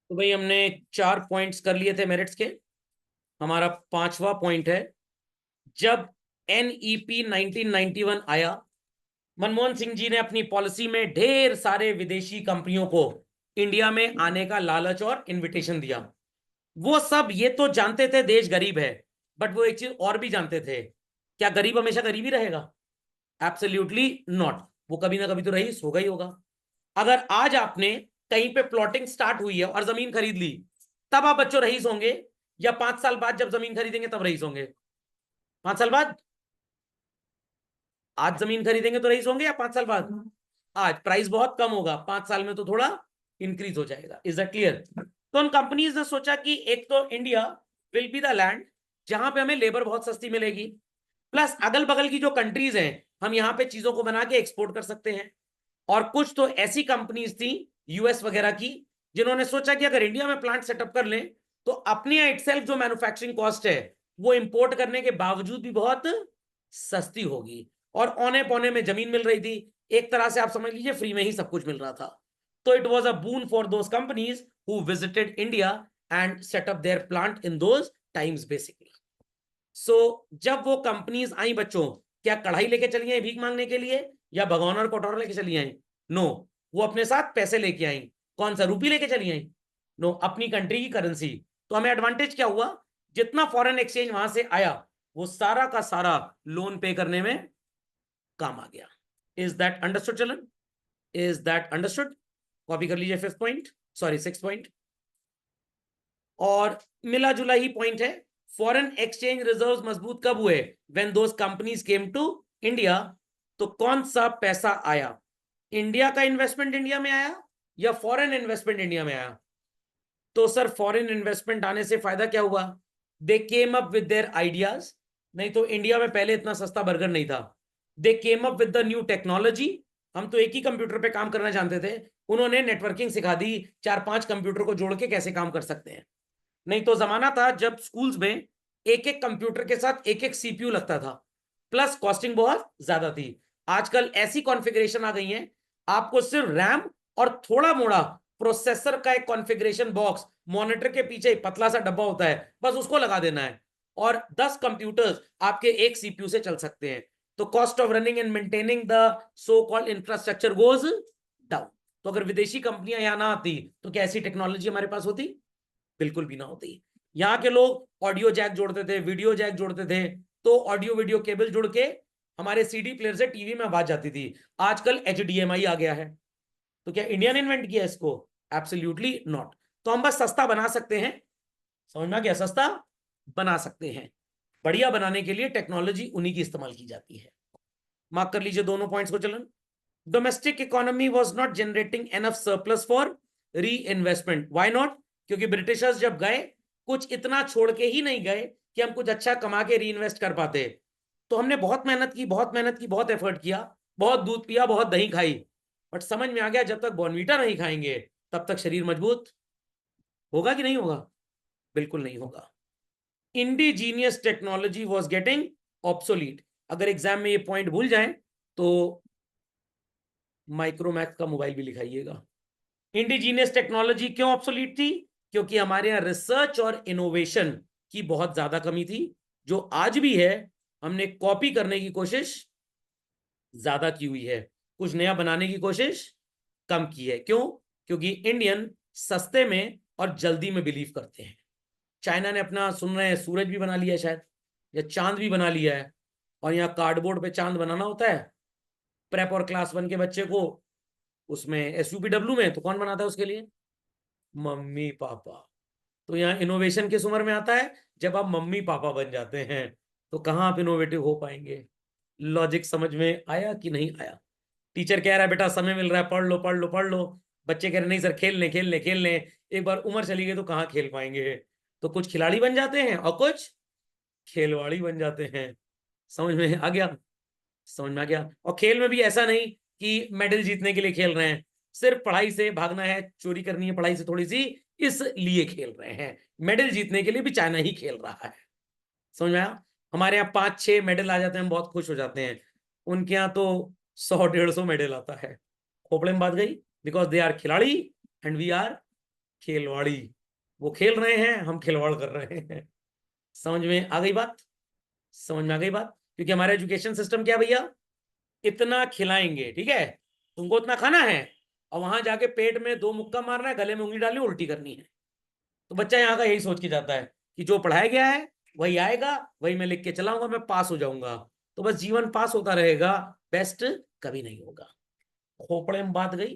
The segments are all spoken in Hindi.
तो भाई हमने 4 पॉइंट्स कर लिए थे मेरिट्स के। हमारा 5वां पॉइंट है, जब NEP 1991 आया, मनमोहन सिंह जी ने अपनी पॉलिसी में ढेर सारे विदेशी कंपनियों को इंडिया में आने का लालच और इनविटेशन दिया। वो सब ये तो जानते थे देश गरीब है, बट वो एक चीज और भी जानते थे, क्या गरीब हमेशा गरीब ही रहेगा? Absolutely not. वो कभी ना कभी तो रईस होगा ही होगा। अगर आज आपने कहीं पे प्लॉटिंग स्टार्ट हुई है और जमीन खरीद ली, तब आप बच्चों रईस होंगे, या 5 साल बाद जब जमीन खरीदेंगे तब रईस होंगे? 5 साल बाद। आज जमीन खरीदेंगे तो रईस होंगे या 5 साल बाद? आज प्राइस बहुत कम होगा, 5 साल में तो थोड़ा इंक्रीज हो जाएगा। Is that clear? तो उन कंपनीज ने सोचा कि एक तो India will be the land जहां पे हमें लेबर बहुत सस्ती मिलेगी, प्लस अगल बगल की जो कंट्रीज हैं हम यहाँ पे चीजों को बना के एक्सपोर्ट कर सकते हैं। और कुछ तो ऐसी कंपनीज थी यूएस वगैरह की, जिन्होंने सोचा कि अगर इंडिया में प्लांट सेटअप कर लें तो अपने इटसेल्फ जो मैन्युफैक्चरिंग कॉस्ट है वो इंपोर्ट करने के बावजूद भी बहुत सस्ती होगी, और औने पौने में जमीन मिल रही थी। एक तरह से आप समझ लीजिए फ्री में ही सब कुछ मिल रहा था। तो it was a boon for those companies who visited India and set up their plant in those times basically. So जब वो कंपनीज आई बच्चों, क्या कढ़ाई लेके चली आई भीख मांगने के लिए, या भगोना और कटोरा लेके चली आई? नो, वो अपने साथ पैसे लेके आई। कौन सा, रूपी लेके चली आई? नो, अपनी कंट्री की करेंसी। तो हमें एडवांटेज क्या हुआ? जितना फॉरेन एक्सचेंज वहां से आया वो सारा का सारा लोन पे करने में काम आ गया। Is that understood children? Is that understood? Copy कर लीजिए 5th point, sorry 6th point. और मिला जुला ही पॉइंट है, फॉरेन एक्सचेंज रिजर्व्स मजबूत कब हुए? When those companies came to India. तो कौन सा पैसा आया? इंडिया का इन्वेस्टमेंट इंडिया में आया या फॉरेन इन्वेस्टमेंट इंडिया में आया? तो सर फॉरेन इन्वेस्टमेंट आने से फायदा क्या हुआ? They came up with their ideas. नहीं तो इंडिया में पहले इतना सस्ता बर्गर नहीं था। They came up with the new technology. हम तो एक ही कंप्यूटर पे काम करना जानते थे, उन्होंने नेटवर्किंग सिखा दी, 4-5 कंप्यूटर को जोड़ के कैसे काम कर सकते हैं। नहीं तो जमाना था जब स्कूल्स में एक एक कंप्यूटर के साथ एक एक सीपीयू लगता था, प्लस कॉस्टिंग बहुत ज्यादा थी। आजकल ऐसी कॉन्फ़िगरेशन आ गई है, आपको सिर्फ रैम और थोड़ा मोड़ा प्रोसेसर का एक कॉन्फ़िगरेशन बॉक्स, मॉनिटर के पीछे पतला सा डब्बा होता है, बस उसको लगा देना है और 10 कंप्यूटर्स आपके एक सीपीयू से चल सकते हैं। तो cost of running and maintaining the so called infrastructure goes down. तो अगर विदेशी कंपनियां यहां ना आती तो क्या ऐसी टेक्नोलॉजी हमारे पास होती? बिल्कुल भी ना होती। यहाँ के लोग ऑडियो जैक जोड़ते थे, वीडियो जैक जोड़ते थे, तो ऑडियो वीडियो केबल जुड़ के हमारे सीडी प्लेयर से टीवी में आवाज जाती थी। आजकल HDMI आ गया है। तो क्या इंडियन इन्वेंट किया इसको? Absolutely not. तो हम बस सस्ता बना सकते हैं, समझ में आ गया? सस्ता बना सकते हैं। बढ़िया बनाने के लिए टेक्नोलॉजी उन्हीं की इस्तेमाल की जाती है। मार्क कर लीजिए दोनों पॉइंट्स को चलन। Domestic economy was not generating enough surplus for री इन्वेस्टमेंट। Why not? क्योंकि ब्रिटिशर्स जब गए, कुछ इतना छोड़ के ही नहीं गए कि हम कुछ अच्छा कमा के री इन्वेस्ट कर पाते। तो हमने बहुत मेहनत की, बहुत मेहनत की, बहुत एफर्ट किया, बहुत दूध पिया, बहुत दही खाई, बट समझ में आ गया जब तक बॉर्नवीटा नहीं खाएंगे तब तक शरीर मजबूत होगा कि नहीं होगा? बिल्कुल नहीं होगा। Indigenous technology was getting obsolete. अगर एग्जाम में ये पॉइंट भूल जाए तो माइक्रोमैक्स का मोबाइल भी लिखाइएगा। इंडिजीनियस टेक्नोलॉजी क्यों ऑब्सोलीट थी? क्योंकि हमारे यहाँ रिसर्च और इनोवेशन की बहुत ज्यादा कमी थी। जो आज भी है, हमने कॉपी करने की कोशिश ज्यादा की हुई है, कुछ नया बनाने की कोशिश कम की है। क्यों? क्योंकि इंडियन सस्ते में और जल्दी में बिलीव करते हैं। चाइना ने अपना, सुन रहे हैं, सूरज भी बना लिया है शायद, या चांद भी बना लिया है, और यहाँ कार्डबोर्ड पे चांद बनाना होता है। प्रेप और क्लास 1 के बच्चे को उसमें SUPW में, तो कौन बनाता है उसके लिए? Mummy papa. तो यहाँ इनोवेशन किस उम्र में आता है? जब आप मम्मी पापा बन जाते हैं। तो कहाँ आप इनोवेटिव हो पाएंगे? लॉजिक समझ में आया कि नहीं आया? टीचर कह रहा है बेटा समय मिल रहा है, पढ़ लो पढ़ लो पढ़ लो, बच्चे कह रहे नहीं सर खेल लें खेल लें खेल लें। एक बार उम्र चली गई तो कहाँ खेल पाएंगे? तो कुछ खिलाड़ी बन जाते हैं और कुछ खेलवाड़ी बन जाते हैं। समझ में आ गया? समझ में आ गया। और खेल में भी ऐसा नहीं कि मेडल जीतने के लिए खेल रहे हैं, सिर्फ पढ़ाई से भागना है, चोरी करनी है पढ़ाई से थोड़ी सी, इसलिए खेल रहे हैं। मेडल जीतने के लिए भी चाइना ही खेल रहा है। समझ में आया? हमारे यहाँ 5-6 मेडल आ जाते हैं, हम बहुत खुश हो जाते हैं। उनके यहाँ तो 100-150 मेडल आता है। खोपड़े में बात गई, बिकॉज दे आर खिलाड़ी एंड वी आर खेलवाड़ी, वो खेल रहे हैं, हम खिलवाड़ कर रहे हैं। समझ में आ गई बात? समझ में आ गई बात? क्योंकि हमारा एजुकेशन सिस्टम क्या भैया, इतना खिलाएंगे, ठीक है, तुमको इतना खाना है, और वहां जाके पेट में 2 मुक्का मारना है, गले में उंगली डालनी, उल्टी करनी है। तो बच्चा यहाँ का यही सोच के जाता है कि जो पढ़ाया गया है वही आएगा, वही मैं लिख के चलाऊंगा, मैं पास हो जाऊंगा। तो बस जीवन पास होता रहेगा, बेस्ट कभी नहीं होगा। खोपड़े में बात गई,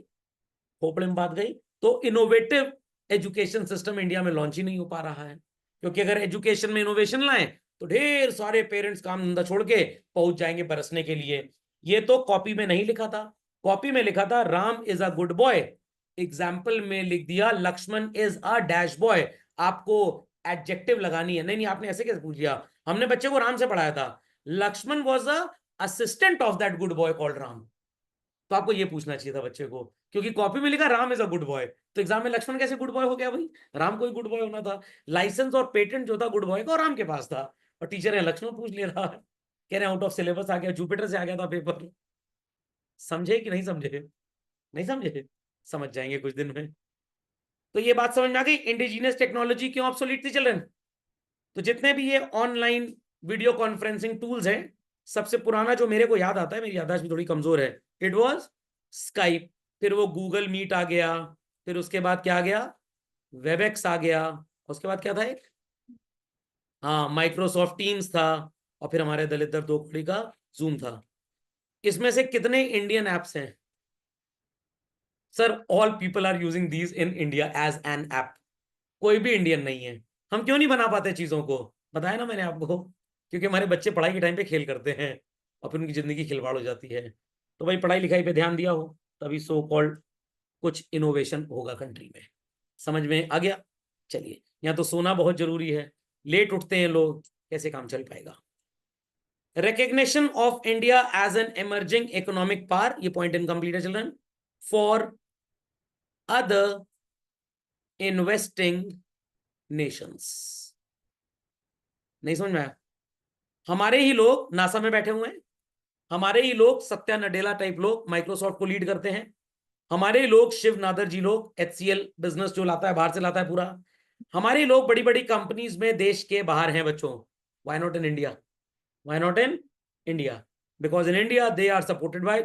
खोपड़े में बात गई। तो इनोवेटिव एजुकेशन सिस्टम इंडिया में लॉन्च ही नहीं हो पा रहा है, क्योंकि अगर एजुकेशन में इनोवेशन लाएं तो ढेर सारे पेरेंट्स काम धंधा छोड़ के पहुंच जाएंगे बरसने के लिए। ये तो कॉपी में नहीं लिखा था, कॉपी में लिखा था Ram is a good boy, example में लिख दिया Lakshman is a dash boy. आपको एडजेक्टिव लगानी है। नहीं नहीं, आपने ऐसे कैसे पूछ लिया? हमने बच्चे को राम से पढ़ाया था, Lakshman was a assistant of that good boy called Ram. तो आपको ये पूछना चाहिए था बच्चे को, क्योंकि कॉपी में लिखा Ram is a good boy, तो एग्जाम में लक्ष्मण कैसे गुड बॉय हो गया भाई? राम को ही गुड बॉय होना था। लाइसेंस और पेटेंट जो था गुड बॉय का और राम के पास था, और टीचर है लक्ष्मण पूछ ले रहा है, कह रहे आउट ऑफ सिलेबस आ गया, जुपिटर से आ गया था पेपर। समझे कि नहीं समझे? नहीं समझे? समझ जाएंगे कुछ दिन में। तो ये बात समझ में आ गई, इंडिजीनियस टेक्नोलॉजी क्यों ऑब्सोलीट थी चिल्ड्रन? तो जितने भी ये ऑनलाइन वीडियो कॉन्फ्रेंसिंग टूल्स हैं, सबसे पुराना जो मेरे को याद आता है, मेरी याददाश्त भी थोड़ी कमजोर है, इट वाज स्काइप। फिर वो गूगल मीट आ गया, फिर उसके बाद क्या आ गया, वेबएक्स आ गया, उसके बाद क्या था एक, हाँ माइक्रोसॉफ्ट टीम्स था, और फिर हमारे दलित दो कौड़ी का जूम था। इसमें से कितने इंडियन एप्स हैं? Sir all people are using these in India as an app. कोई भी इंडियन नहीं है। हम क्यों नहीं बना पाते चीजों को? बताया ना मैंने आपको, क्योंकि हमारे बच्चे पढ़ाई के टाइम पे खेल करते हैं और फिर उनकी जिंदगी खिलवाड़ हो जाती है। तो भाई पढ़ाई लिखाई पे ध्यान दिया हो तभी सो कॉल्ड कुछ इनोवेशन होगा कंट्री में। समझ में आ गया? चलिए, यहाँ तो सोना बहुत जरूरी है, लेट उठते हैं लोग, कैसे काम चल पाएगा? recognition of India as an emerging economic power, ये पॉइंट इनकम्प्लीट है children, for other investing Nations. नहीं समझ में आया? हमारे ही लोग नासा में बैठे हुए हैं, हमारे ही लोग सत्या नडेला टाइप लोग माइक्रोसॉफ्ट को लीड करते हैं, हमारे ही लोग शिव नादर जी लोग HCL बिजनेस जो लाता है बाहर से लाता है पूरा, हमारे ही लोग बड़ी बड़ी कंपनीज में देश के बाहर हैं बच्चों। Why not in India? Why not in India? Because in India they are supported by,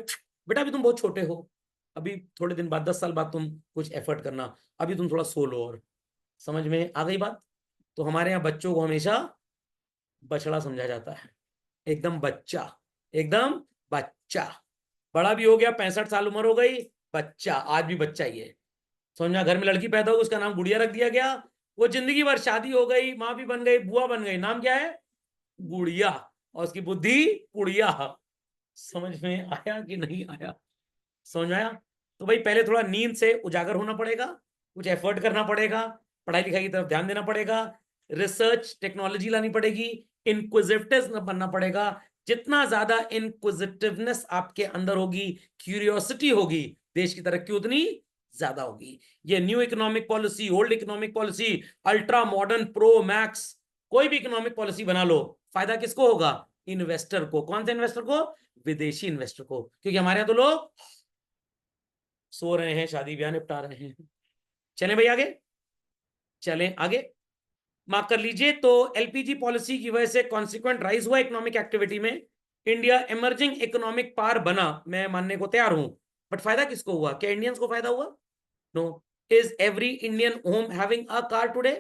बेटा अभी तुम बहुत छोटे हो, अभी थोड़े दिन बाद 10 साल बाद तुम कुछ एफर्ट करना, अभी तुम थोड़ा सो लो। और समझ में आ गई बात? तो हमारे यहाँ बच्चों को हमेशा बछड़ा समझा जाता है, एकदम बच्चा, एकदम बच्चा। बड़ा भी हो गया, 65 साल उम्र हो गई, बच्चा आज भी बच्चा ही है। समझना, घर में लड़की पैदा हो उसका नाम गुड़िया रख दिया गया, वो जिंदगी भर शादी हो गई, माँ भी बन गई, बुआ बन गई, नाम क्या है? गुड़िया, और उसकी बुद्धि पुड़िया। समझ में आया कि नहीं आया? समझ में आया? तो भाई पहले थोड़ा नींद से उजागर होना पड़ेगा, कुछ एफर्ट करना पड़ेगा, पढ़ाई लिखाई की तरफ ध्यान देना पड़ेगा, रिसर्च टेक्नोलॉजी लानी पड़ेगी, इंक्विजिटिव बनना पड़ेगा। जितना ज्यादा इंक्विजिटिवनेस आपके अंदर होगी, क्यूरियोसिटी होगी, देश की तरक्की उतनी ज्यादा होगी। ये new economic policy, old economic policy, ultra modern, pro max, कोई भी इकोनॉमिक पॉलिसी बना लो, फायदा किसको होगा? इन्वेस्टर को। कौन से इन्वेस्टर को? विदेशी इन्वेस्टर को, क्योंकि हमारे यहाँ तो लोग सो रहे हैं, शादी ब्याह निपटा रहे हैं। चलें भाई आगे, चलें आगे। मार्क कर लीजिए, तो एलपीजी पॉलिसी की वजह से कॉन्सिक्वेंट राइज हुआ इकोनॉमिक एक्टिविटी में, इंडिया इमर्जिंग इकोनॉमिक पावर बना, मैं मानने को तैयार हूं। बट फायदा किसको हुआ? क्या इंडियंस को फायदा हुआ? No. Is every Indian home having a car today?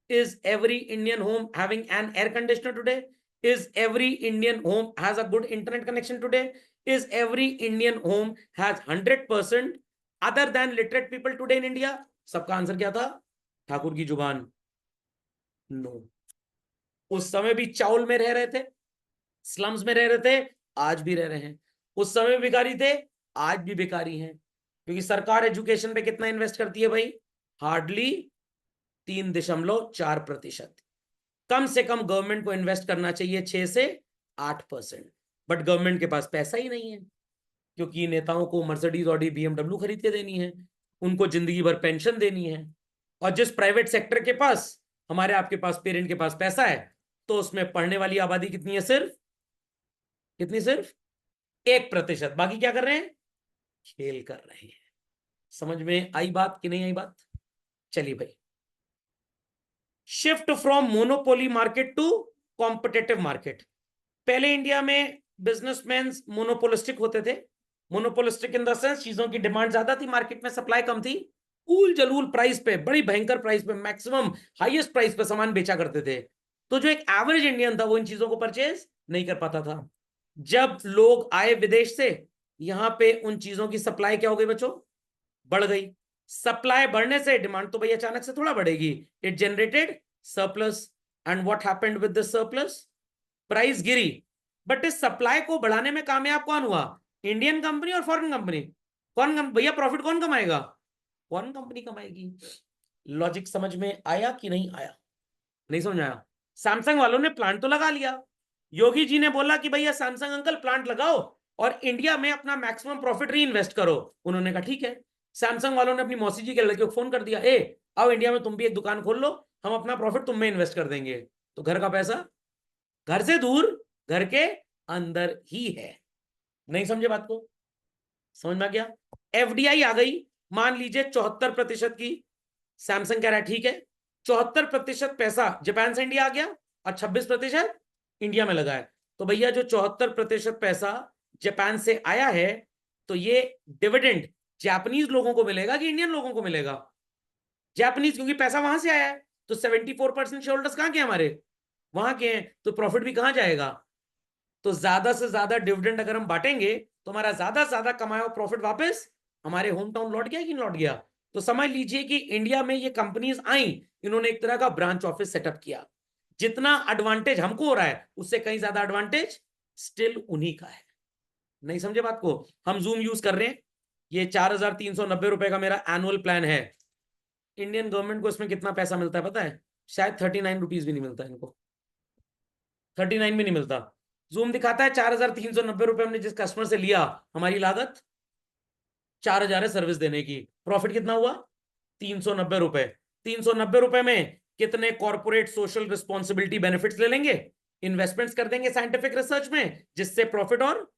Is every Indian home having an air conditioner today? Is every Indian home has a good internet connection today? Is every Indian home has 100% other than literate people today in India? सबका आंसर क्या था? ठाकुर की जुबान, नो। उस समय भी चाउल में रह रहे थे, स्लम्स में रह रहे थे, आज भी रह रहे हैं। उस समय भिखारी थे, आज भी भिखारी हैं, क्योंकि सरकार एजुकेशन पे कितना इन्वेस्ट करती है भाई? हार्डली 3.4%। कम से कम गवर्नमेंट को इन्वेस्ट करना चाहिए 6 से 8%। बट गवर्नमेंट के पास पैसा ही नहीं है, क्योंकि नेताओं को मर्सिडीज ऑडी BMW खरीद के देनी है, उनको जिंदगी भर पेंशन देनी है। और जिस प्राइवेट सेक्टर के पास, हमारे आपके पास पेरेंट के पास पैसा है, तो उसमें पढ़ने वाली आबादी कितनी है? सिर्फ कितनी? सिर्फ 1%। बाकी क्या कर रहे हैं? खेल कर रहे हैं। समझ में आई बात कि नहीं आई बात? चलिए भाई, shift from monopoly market to competitive market. पहले इंडिया में बिजनेसमैन मोनोपोलिस्टिक होते थे। मोनोपोलिस्टिक इन द सेंस चीजों की डिमांड ज्यादा थी, मार्केट में सप्लाई कम थी, कूल जलूल प्राइस पे, बड़ी भयंकर प्राइस पे, मैक्सिमम हाईएस्ट प्राइस पे सामान बेचा करते थे। तो जो एक एवरेज इंडियन था वो इन चीजों को परचेज नहीं कर पाता था। जब लोग आए विदेश से, यहां पे उन चीजों की सप्लाई क्या हो गई बच्चों, बढ़ गई। सप्लाई बढ़ने से डिमांड तो भाई अचानक से थोड़ा बढ़ेगी, it generated surplus. And what happened with the surplus, price Giri. But इस सप्लाई को बढ़ाने में कामयाब कौन हुआ, इंडियन कंपनी और फॉरेन कंपनी? कौन भैया प्रॉफिट कौन कमाएगा, फॉरेन कंपनी कमाएगी। लॉजिक समझ में आया कि नहीं आया? नहीं समझ आया? सैमसंग वालों ने प्लांट तो लगा लिया, योगी जी ने बोला कि भैया सैमसंग अंकल प्लांट लगाओ और इंडिया में अपना मैक्सिमम प्रॉफिट री इन्वेस्ट करो। उन्होंने कहा ठीक है। सैमसंग वालों ने अपनी मौसी जी के लड़के को फोन कर दिया, ए आओ इंडिया में तुम भी एक दुकान खोल लो, हम अपना प्रॉफिट तुम में इन्वेस्ट कर देंगे। तो घर का पैसा घर से दूर घर के अंदर ही है। नहीं समझे बात को? समझ में आ गया? एफडीआई आ गई, मान लीजिए 74% की। सैमसंग कह रहा है ठीक है, 74% पैसा जापान से इंडिया आ गया और 26% इंडिया में लगा है। तो भैया जो 74% पैसा जापान से आया है, तो ये डिविडेंड जापानीज लोगों को मिलेगा कि इंडियन लोगों को मिलेगा? जापानीज, क्योंकि पैसा वहां से आया है। तो 74% शेयर होल्डर्स कहां के हमारे, वहां के हैं। तो प्रॉफिट भी कहां जाएगा? तो ज्यादा से ज्यादा डिविडेंड अगर हम बांटेंगे तो हमारा ज्यादा से ज्यादा कमाया हुआ प्रॉफिट वापस हमारे होम टाउन लौट गया कि नहीं लौट गया? तो समझ लीजिए कि इंडिया में ये कंपनीज आई, इन्होंने एक तरह का ब्रांच ऑफिस सेटअप किया। जितना एडवांटेज हमको हो रहा है उससे कहीं ज्यादा एडवांटेज स्टिल उन्हीं का है। नहीं समझे बात को? हम जूम यूज कर रहे हैं, ये 4,390 रुपए का मेरा एनुअल प्लान है। इंडियन गवर्नमेंट को इसमें कितना पैसा मिलता है पता है? शायद 39 रुपीज भी नहीं मिलता इनको, 39 भी नहीं मिलता। जूम दिखाता है 4,390 रुपए हमने जिस कस्टमर से लिया, हमारी लागत 4,000 है सर्विस देने की, प्रॉफिट कितना हुआ 390 रुपए। 390 रुपए में कितने कॉर्पोरेट सोशल रिस्पॉन्सिबिलिटी बेनिफिट्स ले लेंगे, इन्वेस्टमेंट्स कर देंगे साइंटिफिक रिसर्च में, जिससे प्रॉफिट और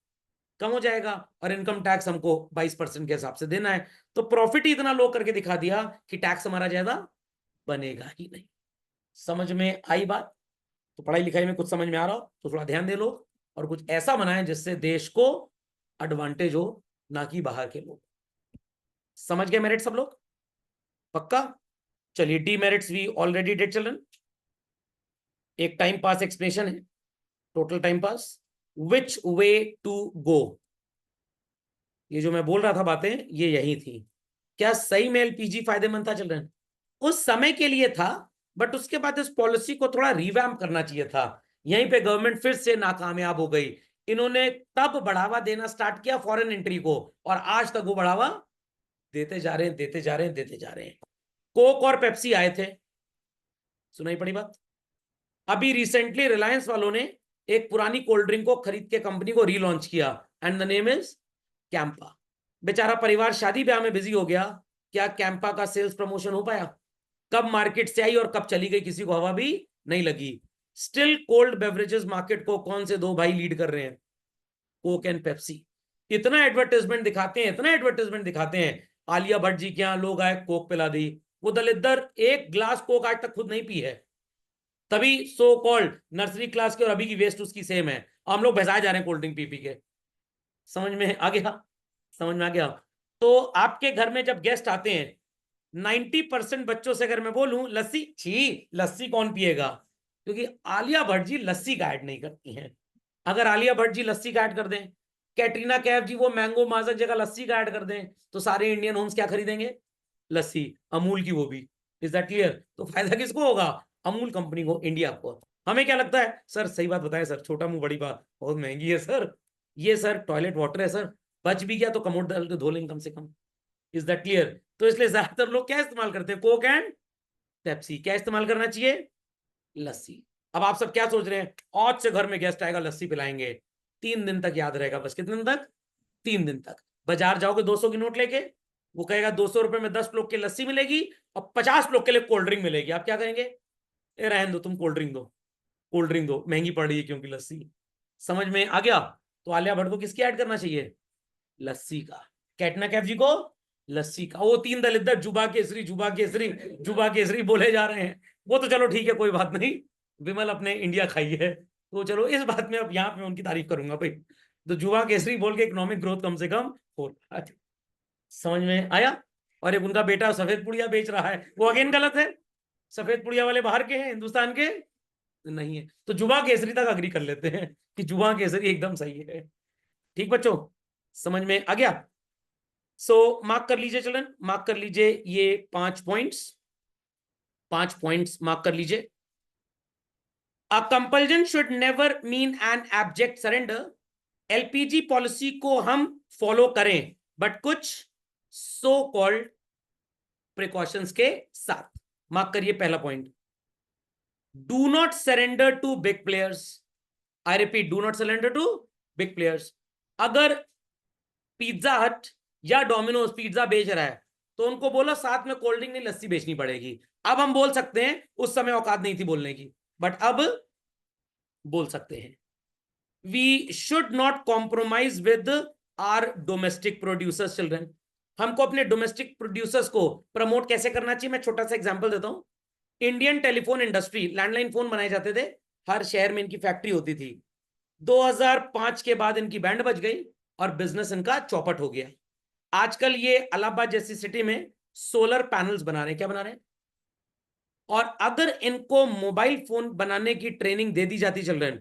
कम हो जाएगा। और इनकम टैक्स हमको 22% के हिसाब से देना है। तो प्रॉफिट ही इतना लो करके दिखा दिया कि टैक्स हमारा ज्यादा बनेगा ही नहीं। समझ में आई बात? तो पढ़ाई लिखाई में कुछ समझ में आ रहा हो तो थोड़ा ध्यान दे लो और कुछ ऐसा बनाएं जिससे देश को एडवांटेज हो, ना कि बाहर के लोग। समझ गए मेरिट सब लोग? पक्का? चलिए, डीमेरिट्स भी ऑलरेडी डिड चिल्ड्रन। एक टाइम पास एक्सप्लेनेशन है, total time pass, which way to go. ये जो मैं बोल रहा था बातें, ये यही थी। क्या सही में एलपीजी फायदेमंद था चिल्ड्रन? उस समय के लिए था, बट उसके बाद इस पॉलिसी को थोड़ा रिवैम्प करना चाहिए था। यहीं पे गवर्नमेंट फिर से नाकामयाब हो गई। इन्होंने तब बढ़ावा देना स्टार्ट किया फॉरेन एंट्री को, और आज तक वो बढ़ावा देते जा रहे हैं, देते जा रहे हैं, देते जा रहे हैं। कोक और पेप्सी आए थे, सुनाई पड़ी बात? अभी रिसेंटली रिलायंस वालों ने एक पुरानी कोल्ड ड्रिंक को खरीद के कंपनी को रीलॉन्च किया, and the name is Campa. बेचारा परिवार शादी ब्याह में बिजी हो गया, क्या कैंपा का सेल्स प्रमोशन हो पाया? कब मार्केट से आई और कब चली गई किसी को हवा भी नहीं लगी। स्टिल कोल्ड बेवरेजेस मार्केट को कौन से दो भाई लीड कर रहे हैं? Coke and Pepsi. इतना एडवर्टाइजमेंट दिखाते हैं, इतना एडवर्टाइजमेंट दिखाते हैं। आलिया भट्ट जी के यहाँ लोग आए, कोक पिला दी। वो दलिद्दर एक ग्लास कोक आज तक खुद नहीं पी है, तभी सो कॉल्ड नर्सरी क्लास के और अभी की वेस्ट उसकी सेम है। हम लोग भैंसाए जा रहे हैं कोल्ड ड्रिंक पी पी के। समझ में आ गया? समझ में आ गया? तो आपके घर में जब गेस्ट आते हैं, 90% बच्चों से अगर मैं बोलूं लस्सी, छी लस्सी कौन पिएगा, क्योंकि आलिया भट्ट जी लस्सी का ऐड नहीं करती हैं। अगर आलिया भट्ट जी लस्सी का ऐड कर दें, कैटरीना कैफ जी वो मैंगो माजा जगह लस्सी का ऐड कर दें, तो सारे इंडियन होम्स क्या खरीदेंगे? लस्सी, अमूल की वो भी। Is that clear? तो फायदा किसको होगा? अमूल कंपनी को, इंडिया को। हमें क्या लगता है सर, सही बात बताएं सर, छोटा मुंह बड़ी बात, बहुत महंगी है सर, ये सर टॉयलेट वाटर है सर, बच भी गया तो कमोड डाल के धो लेंगे कम से कम। Is that clear? तो इसलिए ज्यादातर लोग क्या इस्तेमाल करते हैं? Coke and Pepsi. क्या इस्तेमाल करना चाहिए? लस्सी। अब आप सब क्या सोच रहे हैं, आज से घर में गेस्ट आएगा लस्सी पिलाएंगे, 3 दिन तक याद रहेगा, बस कितने दिन तक? 3 दिन तक। बाजार जाओगे 200 की नोट लेके, वो कहेगा 200 रुपए में 10 लोग की लस्सी मिलेगी और 50 लोग के लिए कोल्ड ड्रिंक मिलेगी। आप क्या करेंगे? ए रहने दो, तुम कोल्ड ड्रिंक दो, कोल्ड ड्रिंक दो, महंगी पड़ रही है क्योंकि लस्सी। समझ में आ गया? तो आलिया भट्ट को किसकी ऐड करना चाहिए? लस्सी का। कैटरीना कैफ जी को लस्सी का, वो तीन दलित जुबा केसरी जुबा केसरी जुबा केसरी बोले जा रहे हैं, वो तो चलो ठीक है, कोई बात नहीं। विमल अपने इंडिया खाई है, तो चलो इस बात में अब यहाँ पे उनकी तारीफ करूंगा भाई। तो जुबा केसरी बोल के इकोनॉमिक ग्रोथ कम से कम 4। समझ में आया। और एक उनका बेटा सफेद पुड़िया बेच रहा है, वो अगेन गलत है। सफेद पुड़िया वाले बाहर के हैं, हिंदुस्तान के नहीं है। तो जुबा केसरी तक अग्री कर लेते हैं कि जुबा केसरी एकदम सही है। ठीक बच्चों, समझ में आ गया। सो मार्क कर लीजिए, चलन मार्क कर लीजिए ये 5 पॉइंट्स, 5 पॉइंट्स मार्क कर लीजिए। A compulsion should never mean an abject surrender. LPG policy को हम फॉलो करें, बट कुछ सो कॉल्ड प्रिकॉशंस के साथ। मार्क करिए पहला point, do not surrender to big players. I repeat, do not surrender to big players. अगर पिज्जा हट या डोमिनोज पिज्जा बेच रहा है तो उनको बोलो साथ में कोल्ड ड्रिंक नहीं लस्सी बेचनी पड़ेगी। अब हम बोल सकते हैं, उस समय औकात नहीं थी बोलने की, बट अब बोल सकते हैं। We should not compromise with our domestic producers children. हमको अपने डोमेस्टिक प्रोड्यूसर्स को प्रमोट कैसे करना चाहिए, मैं छोटा सा एग्जांपल देता हूं। Indian telephone industry, landline phone बनाए जाते थे, हर शहर में इनकी फैक्ट्री होती थी। 2005 के बाद इनकी बैंड बज गई और बिजनेस इनका चौपट हो गया। आजकल ये इलाहाबाद जैसी सिटी में सोलर पैनल्स बना रहे हैं। क्या बना रहे हैं? और अगर इनको मोबाइल फोन बनाने की ट्रेनिंग दे दी जाती चिल्ड्रन,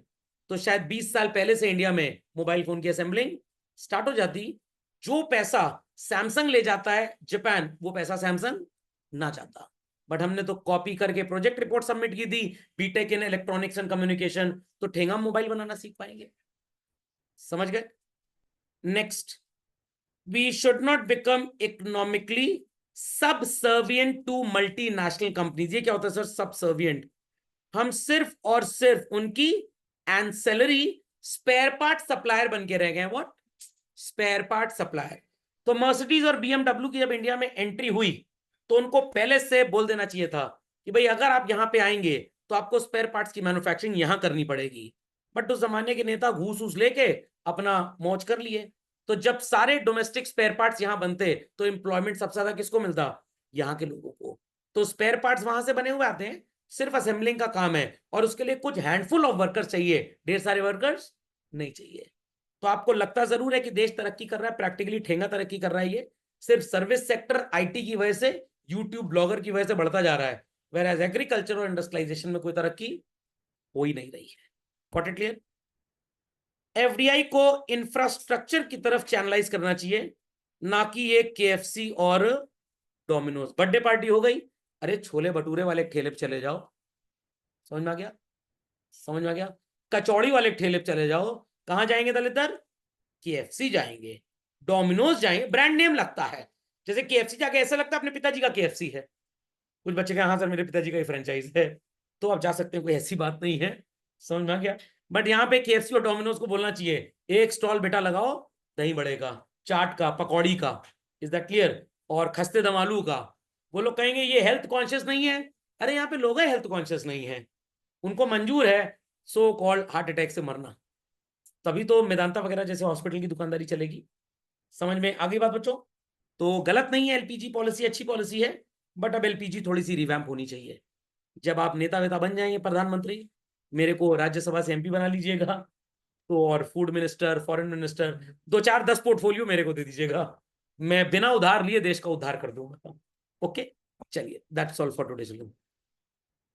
तो शायद 20 साल पहले से इंडिया में मोबाइल फोन की असेंबलिंग स्टार्ट हो जाती। जो पैसा सैमसंग ले जाता है जापान, वो पैसा सैमसंग ना जाता। बट हमने तो कॉपी करके प्रोजेक्ट रिपोर्ट सबमिट की थी, BTech in electronics and communication, तो ठेंगा मोबाइल बनाना सीख पाएंगे। समझ गए? Next, we should not become economically subservient to multinational companies. ये क्या होता है सर सबसर्विएंट? हम सिर्फ और सिर्फ उनकी एंसेलरी स्पेयर पार्ट सप्लायर बन के रह गए। व्हाट? Spare part supplier. तो मर्सिडीज और बीएमडब्ल्यू की जब इंडिया में एंट्री हुई, तो उनको पहले से बोल देना चाहिए था कि भाई अगर आप यहां पे आएंगे तो आपको स्पेयर पार्ट्स की मैन्युफैक्चरिंग यहां करनी पड़ेगी। बट उस जमाने के नेता घूस घूस लेके अपना मौज कर लिए। तो जब सारे डोमेस्टिक स्पेयर पार्ट्स यहां बनते, तो एम्प्लॉयमेंट सबसे ज्यादा किसको मिलता? यहाँ के लोगों को। तो स्पेयर पार्ट्स वहां से बने हुए आते हैं, सिर्फ असेंबलिंग का काम है, और उसके लिए कुछ हैंडफुल ऑफ वर्कर्स चाहिए, ढेर सारे वर्कर्स नहीं चाहिए। तो आपको लगता जरूर है कि देश तरक्की कर रहा है, प्रैक्टिकली ठेंगा तरक्की कर रहा है। ये सिर्फ सर्विस सेक्टर आईटी की वजह से, यूट्यूब ब्लॉगर की वजह से बढ़ता जा रहा है, वेयर एज एग्रीकल्चर और इंडस्ट्रियलाइजेशन में कोई तरक्की हो ही नहीं रही है। Got it clear? एफडीआई को इंफ्रास्ट्रक्चर की तरफ चैनलाइज करना चाहिए, ना कि ये केएफसी और डोमिनोज। बर्थडे पार्टी हो गई, अरे छोले भटूरे वाले ठेले पे चले जाओ। समझ में आ गया? समझ में आ गया? कचौड़ी वाले ठेले पे चले जाओ। कहां जाएंगे दलितर? केएफसी जाएंगे, डोमिनोज जाएंगे, ब्रांड नेम लगता है। जैसे केएफसी जाके ऐसा लगता है अपने पिताजी का केएफसी है। कुछ बच्चे कहा हाँ सर मेरे पिताजी का ही फ्रेंचाइज है, तो आप जा सकते हैं, कोई ऐसी बात नहीं है। समझ में आ गया? बट यहाँ पे केएफसी और डोमिनोज को बोलना चाहिए एक स्टॉल बेटा लगाओ दही बड़े का, चाट का, पकौड़ी का। Is that clear? और खस्ते दम आलू का। वो लोग कहेंगे ये हेल्थ कॉन्शियस नहीं है। अरे यहाँ पे लोग हेल्थ कॉन्शियस नहीं है, उनको मंजूर है सो कॉल्ड हार्ट अटैक से मरना, तभी तो मेदांता वगैरह जैसे हॉस्पिटल की दुकानदारी चलेगी। समझ में आ गई बात बच्चों? तो गलत नहीं है, एलपीजी पॉलिसी अच्छी पॉलिसी है, बट अब एलपीजी थोड़ी सी रिवैम्प होनी चाहिए। जब आप नेता वेता बन जाएंगे, प्रधानमंत्री, मेरे को राज्यसभा से एमपी बना लीजिएगा, तो और food minister, foreign minister, 2 4 10 portfolio मेरे को दे दीजिएगा, मैं बिना उधार लिए देश का उद्धार कर दूंगा। ओके, चलिए, that's all for today children.